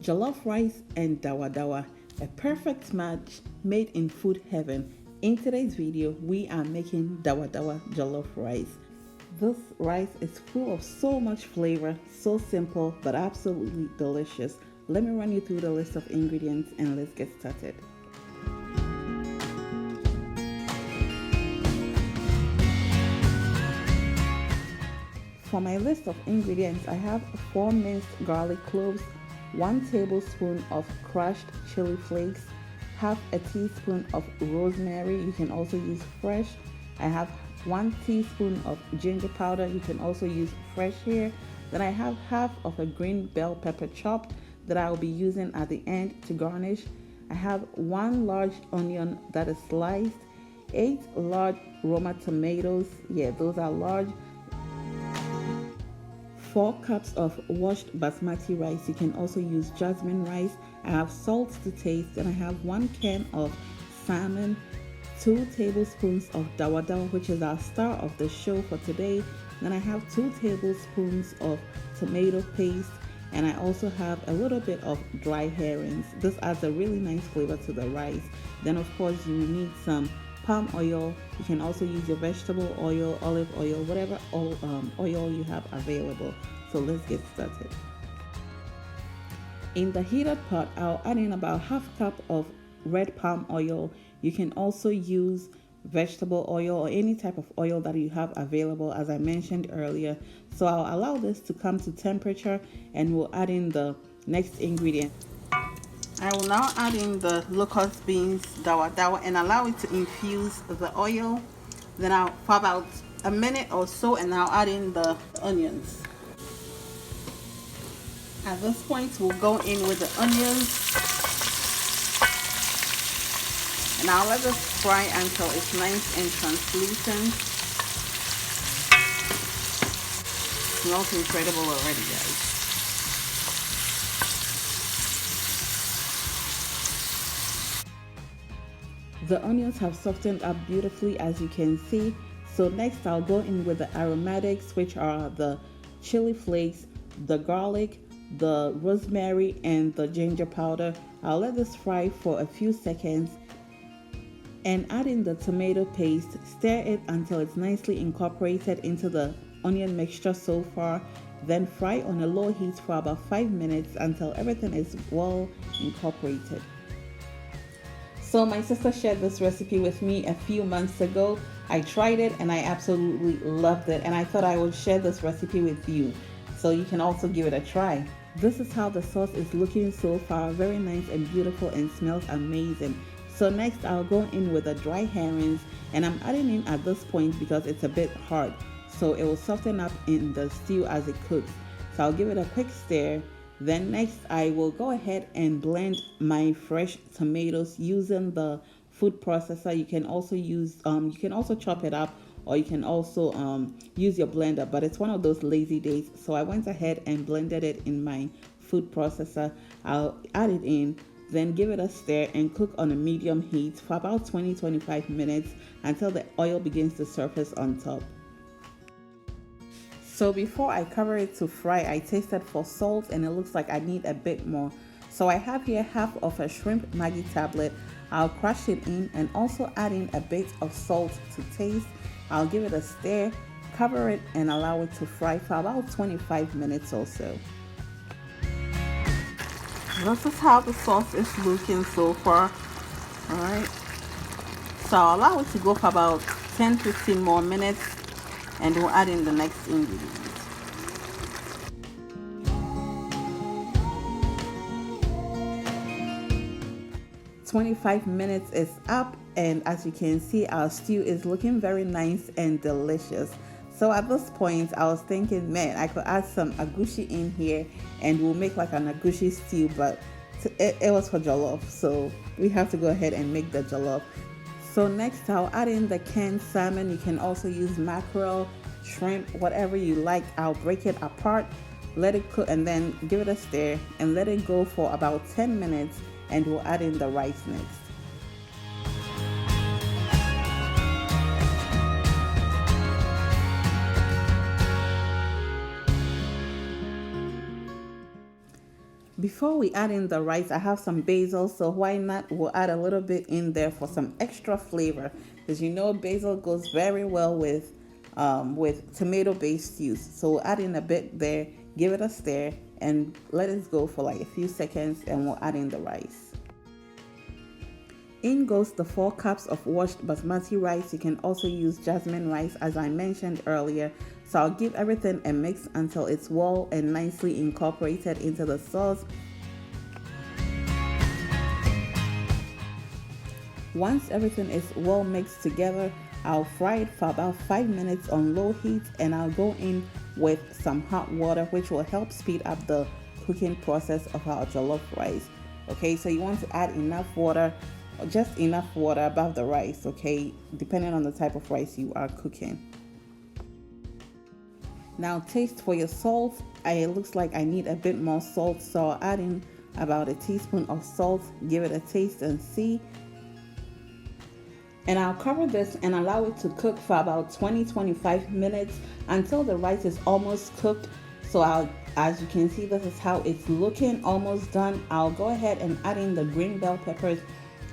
Jollof rice and dawadawa, a perfect match made in food heaven. In today's video, we are making dawadawa jollof rice. This rice is full of so much flavor, so simple but absolutely delicious. Let me run you through the list of ingredients and let's get started. For my list of ingredients, I have 4 minced garlic cloves, 1 tablespoon of crushed chili flakes, half a teaspoon of rosemary, you can also use fresh. I have 1 teaspoon of ginger powder, you can also use fresh here. Then I have half of a green bell pepper chopped that I will be using at the end to garnish. I have 1 large onion that is sliced, 8 large Roma tomatoes, those are large, 4 cups of washed basmati rice, you can also use jasmine rice. I have salt to taste, and I have 1 can of salmon, 2 tablespoons of dawadawa, which is our star of the show for today. Then I have 2 tablespoons of tomato paste, and I also have a little bit of dry herrings. This adds a really nice flavor to the rice. Then of course you need some palm oil. You can also use your vegetable oil, olive oil, whatever oil you have available. So let's get started. In the heated pot, I'll add in about half cup of red palm oil. You can also use vegetable oil or any type of oil that you have available, as I mentioned earlier. So I'll allow this to come to temperature and we'll add in the next ingredient. I will now add in the locust beans, dawadawa, and allow it to infuse the oil. Then for about a minute or so, and I'll add in the onions. At this point, we'll go in with the onions, and I'll let this fry until it's nice and translucent. It smells incredible already, guys. The onions have softened up beautifully, as you can see. So next I'll go in with the aromatics, which are the chili flakes, the garlic, the rosemary, and the ginger powder. I'll let this fry for a few seconds and add in the tomato paste. Stir it until it's nicely incorporated into the onion mixture so far. Then fry on a low heat for about 5 minutes until everything is well incorporated. So my sister shared this recipe with me a few months ago. I tried it and I absolutely loved it, and I thought I would share this recipe with you so you can also give it a try. This is how the sauce is looking so far, very nice and beautiful and smells amazing. So next I'll go in with the dry herrings, and I'm adding in at this point because it's a bit hard, so it will soften up in the stew as it cooks. So I'll give it a quick stir. Then next I will go ahead and blend my fresh tomatoes using the food processor. You can also use you can also chop it up, or you can also use your blender, but it's one of those lazy days, so I went ahead and blended it in my food processor. I'll add it in, then give it a stir and cook on a medium heat for about 20-25 minutes until the oil begins to surface on top. So before I cover it to fry, I tasted for salt and it looks like I need a bit more. So I have here half of a shrimp Maggi tablet. I'll crush it in and also add in a bit of salt to taste. I'll give it a stir, cover it, and allow it to fry for about 25 minutes or so. This is how the sauce is looking so far. Alright. So I'll allow it to go for about 10-15 more minutes, and we'll add in the next ingredient. "25 minutes is up, and as you can see, our stew is looking very nice and delicious. So at this point I was thinking, man, I could add some agushi in here and we'll make like an agushi stew, but it was for jollof, so we have to go ahead and make the jollof. So next I'll add in the canned salmon. You can also use mackerel, shrimp, whatever you like. I'll break it apart, let it cook, and then give it a stir and let it go for about 10 minutes, and we'll add in the rice next. Before we add in the rice, I have some basil, so why not? We'll add a little bit in there for some extra flavor, because you know basil goes very well with tomato-based stews. So we'll add in a bit there, give it a stir, and let it go for like a few seconds, and we'll add in the rice. In goes the 4 cups of washed basmati rice. You can also use jasmine rice as I mentioned earlier. So I'll give everything a mix until it's well and nicely incorporated into the sauce. Once everything is well mixed together, I'll fry it for about 5 minutes on low heat, and I'll go in with some hot water, which will help speed up the cooking process of our jollof rice. Okay, so you want to add enough water, just enough water above the rice, okay, depending on the type of rice you are cooking. Now taste for your salt. It looks like I need a bit more salt, so I'll add in about a teaspoon of salt, give it a taste and see. And I'll cover this and allow it to cook for about 20-25 minutes until the rice is almost cooked. So as you can see, this is how it's looking, almost done. I'll go ahead and add in the green bell peppers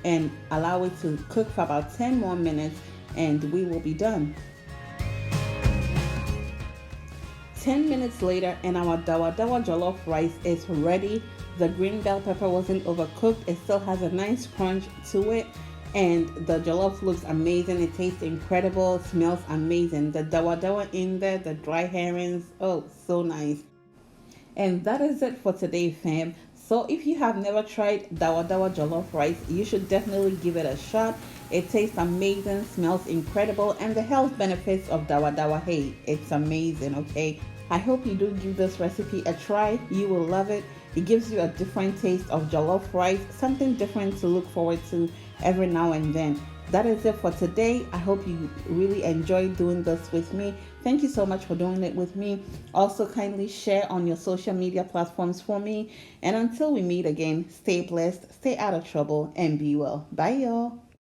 and allow it to cook for about 10 more minutes, and we will be done. 10 minutes later, and our Dawadawa Jollof rice is ready. The green bell pepper wasn't overcooked. It still has a nice crunch to it, and the jollof looks amazing. It tastes incredible, smells amazing. The Dawadawa in there, the dry herrings, oh, so nice. And that is it for today, fam. So if you have never tried Dawadawa Jollof rice, you should definitely give it a shot. It tastes amazing, smells incredible, and the health benefits of Dawadawa, hey, it's amazing, okay? I hope you do give this recipe a try. You will love it. It gives you a different taste of jollof rice, something different to look forward to every now and then. That is it for today. I hope you really enjoyed doing this with me. Thank you so much for doing it with me. Also, kindly share on your social media platforms for me. And until we meet again, stay blessed, stay out of trouble, and be well. Bye, y'all.